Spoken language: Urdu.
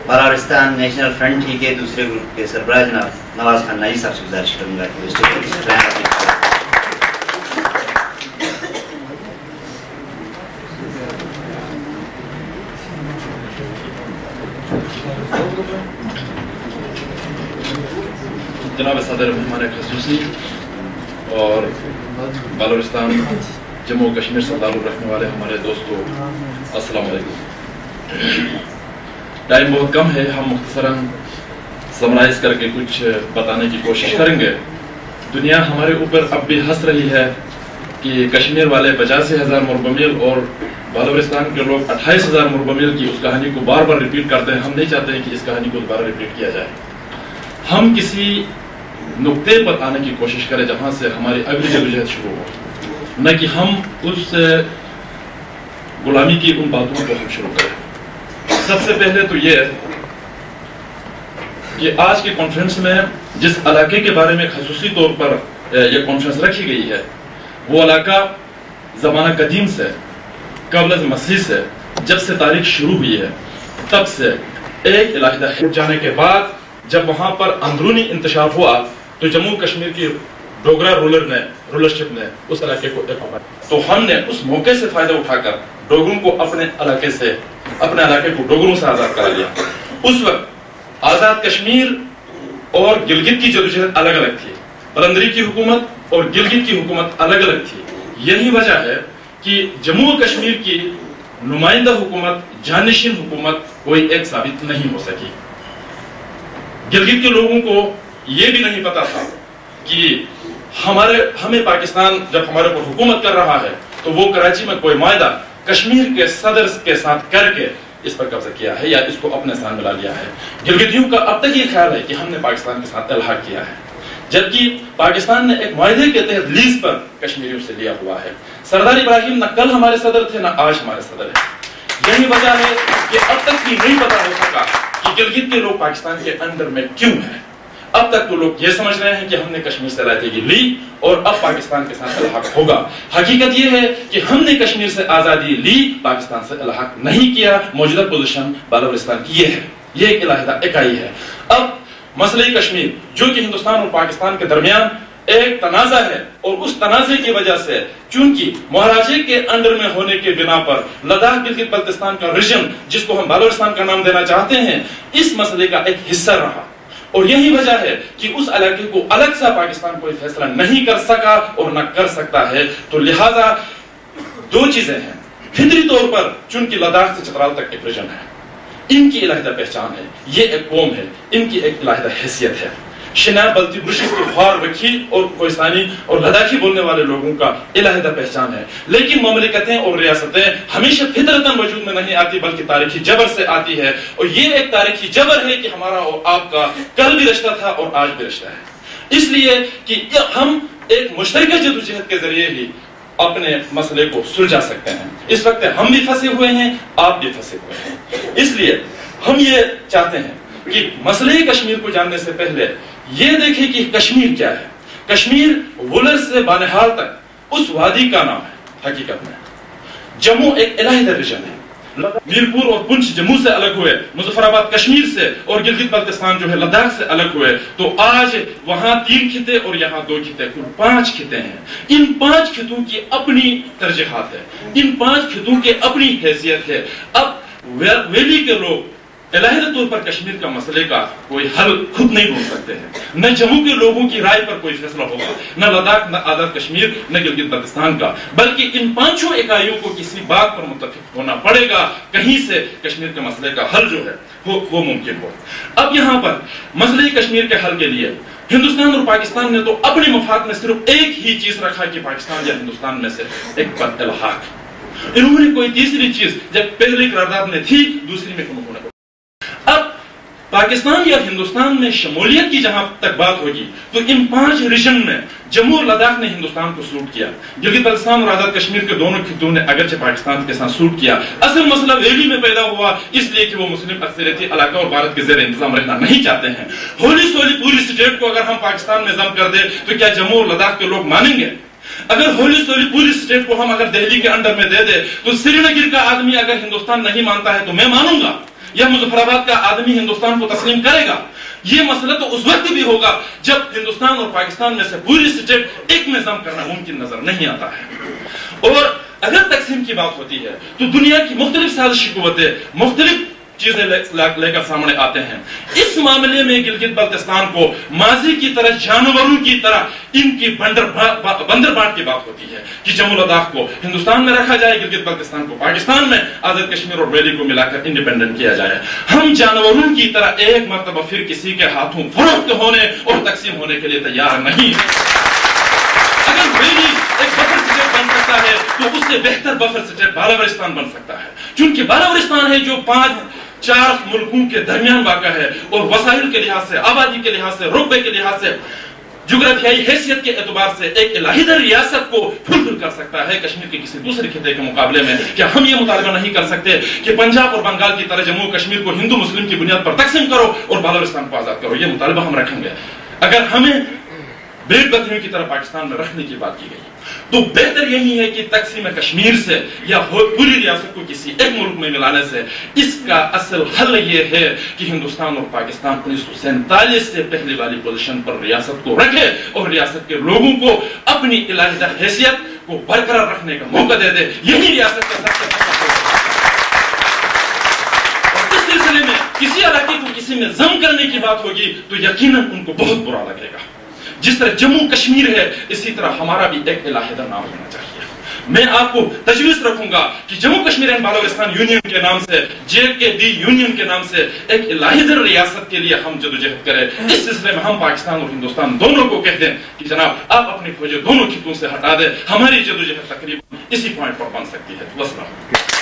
بلوچستان نیشنل فرنٹ ہی کے دوسرے گروپ کے سربراہ جناب نواز خان نائی صاحب سے گزارش کروں گا کہ وہ اسٹیج پر تشریف لائیں۔ جناب صدر مہمان خصوصی اور بلوچستان جموں کشمیر سے تعلق رکھنے والے ہمارے دوستوں، السلام علیکم۔ ٹائم بہت کم ہے، ہم مختصراً سمرائز کر کے کچھ بتانے کی کوشش کریں گے۔ دنیا ہمارے اوپر اب بھی ہنس رہی ہے کہ کشمیر والے 85,000 مربع میل اور بلوچستان کے لوگ 28,000 مربع میل کی اس کہانی کو بار بار ریپیٹ کرتے ہیں۔ ہم نہیں چاہتے ہیں کہ اس کہانی کو دوبارہ ریپیٹ کیا جائے۔ ہم کسی نقطے پر آنے کی کوشش کریں جہاں سے ہماری اگلی جدوجہد شروع ہو، نہ کہ ہم اس غلامی کی ان باتوں کو ہم شروع کریں۔ سب سے پہلے تو یہ کہ آج کی کانفرنس میں جس علاقے کے بارے میں خصوصی طور پر یہ کانفرنس رکھی گئی ہے، وہ علاقہ زمانہ قدیم سے، قبل از مسیح سے، جب سے تاریخ شروع ہوئی ہے تب سے ایک علاحدہ جانے کے بعد جب وہاں پر اندرونی انتشار ہوا تو جموں کشمیر کی ڈوگرا رولرشپ نے اس علاقے کو تو ہم نے اس موقع سے فائدہ اٹھا کر ڈوگروں کو اپنے علاقے کو ڈوگروں سے آزاد کرا لیا۔ اس وقت آزاد کشمیر اور گلگت کی جدوجہد الگ الگ تھی، بلندری کی حکومت اور گلگت کی حکومت الگ الگ تھی۔ یہی وجہ ہے کہ جموں و کشمیر کی نمائندہ حکومت، جانشین حکومت کوئی ایک ثابت نہیں ہو سکی۔ گلگت کے لوگوں کو یہ بھی نہیں پتا تھا کہ ہمیں پاکستان جب ہمارے اوپر حکومت کر رہا ہے تو وہ کراچی میں کوئی معاہدہ کشمیر کے صدر کے ساتھ کر کے اس پر قبضہ کیا ہے یا اس کو اپنے ساتھ ملا لیا ہے۔ گلگتیوں کا اب تک یہ خیال ہے کہ ہم نے پاکستان کے ساتھ الحاق کیا ہے، جبکہ پاکستان نے ایک معاہدے کے تحت لیز پر کشمیریوں سے لیا ہوا ہے۔ سردار ابراہیم نہ کل ہمارے صدر تھے نہ آج ہمارے صدر ہیں۔ یہی وجہ ہے کہ اب تک بھی نہیں پتا ہو سکا کہ گلگت کے لوگ پاکستان کے اندر میں کیوں ہیں۔ اب تک تو لوگ یہ سمجھ رہے ہیں کہ ہم نے کشمیر سے علیحدگی لی اور اب پاکستان کے ساتھ الحاق ہوگا۔ حقیقت یہ ہے کہ ہم نے کشمیر سے آزادی لی، پاکستان سے الحاق نہیں کیا۔ موجودہ پوزیشن بلوچستان کی یہ ہے، یہ ایک علیحدہ اکائی ہے۔ اب مسئلہ کشمیر جو کہ ہندوستان اور پاکستان کے درمیان ایک تنازع ہے، اور اس تنازع کی وجہ سے چونکہ مہاراجے کے انڈر میں ہونے کے بنا پر لداخ گلگت بلتستان کا ریجن جس کو ہم بلوچستان کا نام دینا چاہتے ہیں، اس مسئلے کا ایک حصہ رہا، اور یہی وجہ ہے کہ اس علاقے کو الگ سا پاکستان کوئی فیصلہ نہیں کر سکا اور نہ کر سکتا ہے۔ تو لہٰذا دو چیزیں ہیں، فطری طور پر چونکہ لداخ سے چترال تک ایک ریجن ہے، ان کی علیحدہ پہچان ہے، یہ ایک قوم ہے، ان کی ایک علیحدہ حیثیت ہے۔ شنا بلتی برشس کی خوار وکھی اور کوہستانی اور لداخی بولنے والے لوگوں کا علیحدہ پہچان ہے، لیکن مملکتیں اور ریاستیں ہمیشہ فطرتاً وجود میں نہیں آتی بلکہ تاریخی جبر سے آتی ہے، اور یہ ایک تاریخی جبر ہے کہ ہمارا اور آپ کا کل بھی رشتہ تھا اور آج بھی رشتہ ہے، اس لیے کہ ہم ایک مشترکہ جدوجہد کے ذریعے ہی اپنے مسئلے کو سلجھا سکتے ہیں۔ اس وقت ہم بھی پھنسے ہوئے ہیں، آپ بھی پھنسے ہوئے ہیں، اس لیے ہم یہ چاہتے ہیں کہ مسئلے کشمیر کو جاننے سے پہلے یہ دیکھیں کہ کشمیر کیا ہے۔ کشمیر وولر سے بانہال تک اس وادی کا نام ہے۔ حقیقت میں جموں ایک علیحدہ ریجن ہے، میرپور اور پنچ جموں سے الگ ہوئے، مظفر آباد کشمیر سے، اور گلگت بلتستان جو ہے لداخ سے الگ ہوئے، تو آج وہاں 3 خطے اور یہاں 2 خطے، کل 5 خطے ہیں۔ ان 5 خطوں کی اپنی ترجیحات ہے، ان 5 خطوں کی اپنی حیثیت ہے۔ اب ویلی کے لوگ علیحدہ طور پر کشمیر کا مسئلے کا کوئی حل خود نہیں ڈھونڈ سکتے ہیں، نہ جموں کے لوگوں کی رائے پر کوئی فیصلہ ہوگا، نہ لداخ، نہ آزاد کشمیر، نہ گلگت بلتستان کا، بلکہ ان 5 اکائیوں کو کسی بات پر متفق ہونا پڑے گا، کہیں سے کشمیر کے مسئلے کا حل جو ہے وہ ممکن ہو۔ اب یہاں پر مسئلے کشمیر کے حل کے لیے ہندوستان اور پاکستان نے تو اپنے مفاد میں صرف ایک ہی چیز رکھا کہ پاکستان یا ہندوستان میں سے ایک پر الحاق۔ انہوں نے کوئی تیسری چیز جب پہلی قرارداد میں تھی، دوسری میں انہوں نے اب پاکستان یا ہندوستان میں شمولیت کی جہاں تک بات ہوگی تو ان 5 ریجن میں جموں اور لداخ نے ہندوستان کو سوٹ کیا، گلگت بلتستان اور آزاد کشمیر کے دونوں خطوں نے اگرچہ پاکستان کے ساتھ سوٹ کیا۔ اصل مسئلہ ویلی میں پیدا ہوا اس لیے کہ وہ مسلم اکثریتی علاقہ اور بھارت کے زیر انتظام رہنا نہیں چاہتے ہیں۔ ہولی سولی پوری اسٹیٹ کو اگر ہم پاکستان میں ضم کر دیں تو کیا جموں اور لداخ کے لوگ مانیں گے؟ اگر ہولی سولی پوری اسٹیٹ کو ہم اگر دہلی کے انڈر میں دے دے تو سری نگر کا آدمی اگر ہندوستان نہیں مانتا ہے تو میں مانوں گا، یا مظفرآباد کا آدمی ہندوستان کو تسلیم کرے گا. یہ مسئلہ تو اس وقت بھی ہوگا جب ہندوستان اور پاکستان میں سے پوری اسٹیٹ ایک میں ضم کرنا ممکن نظر نہیں آتا ہے. اور اگر تقسیم کی بات ہوتی ہے تو دنیا کی مختلف سازشی قوتیں مختلف چیزیں لے کر سامنے آتے ہیں. اس معاملے میں گلگت بلتستان کو ماضی کی طرح جانوروں کی طرح ان کی بندر بانٹ کی بات ہوتی ہے کہ جم لداخ کو ہندوستان میں رکھا جائے, گلگت بلتستان کو پاکستان میں, آزاد کشمیر اور ویلی کو ملا کر انڈیپینڈنٹ کیا جائے. ہم جانوروں کی طرح ایک مرتبہ پھر کسی کے ہاتھوں فروخت ہونے اور تقسیم ہونے کے لیے تیار نہیں. اگر ویلی ایک بفر اسٹیٹ بن سکتا ہے تو اس سے بہتر بفر اسٹیٹ بالاورستان بن سکتا ہے, چونکہ بالاورستان ہے جو 4 ملکوں کے درمیان واقع ہے اور وسائل کے لحاظ سے, آبادی کے لحاظ سے, رقبے کے لحاظ سے, جغرافیائی حیثیت کے اعتبار سے ایک علیحدہ ریاست کو فلفل کر سکتا ہے کشمیر کے کسی دوسرے خطے کے مقابلے میں. کیا ہم یہ مطالبہ نہیں کر سکتے کہ پنجاب اور بنگال کی طرح جموں کشمیر کو ہندو مسلم کی بنیاد پر تقسیم کرو اور بالاورستان کو آزاد کرو؟ یہ مطالبہ ہم رکھیں گے. اگر ہمیں بیٹ بکریوں کی طرح پاکستان میں رکھنے کی بات کی گئی تو بہتر یہی ہے کہ تقسیم کشمیر سے یا پوری ریاست کو کسی ایک ملک میں ملانے سے اس کا اصل حل یہ ہے کہ ہندوستان اور پاکستان 1947 سے پہلے والی پوزیشن پر ریاست کو رکھے اور ریاست کے لوگوں کو اپنی علیحدہ حیثیت کو برقرار رکھنے کا موقع دے دے. یہی ریاست کا سب سے اور اس سلسلے میں کسی علاقے کو کسی میں ضم کرنے کی بات ہوگی تو یقیناً ان کو بہت برا لگے گا. جس طرح جموں کشمیر ہے اسی طرح ہمارا بھی ایک علیحدہ نام ہونا چاہیے. میں آپ کو تجویز رکھوں گا کہ جموں کشمیر اینڈ بالاورستان یونین کے نام سے, JKD یونین کے نام سے ایک علیحدہ ریاست کے لیے ہم جدوجہد کریں. اس سلسلے میں ہم پاکستان اور ہندوستان دونوں کو کہہ دیں کہ جناب آپ اپنی فوجیں دونوں خطوں سے ہٹا دیں, ہماری جدوجہد تقریباً اسی پوائنٹ پر بن سکتی ہے. والسلام.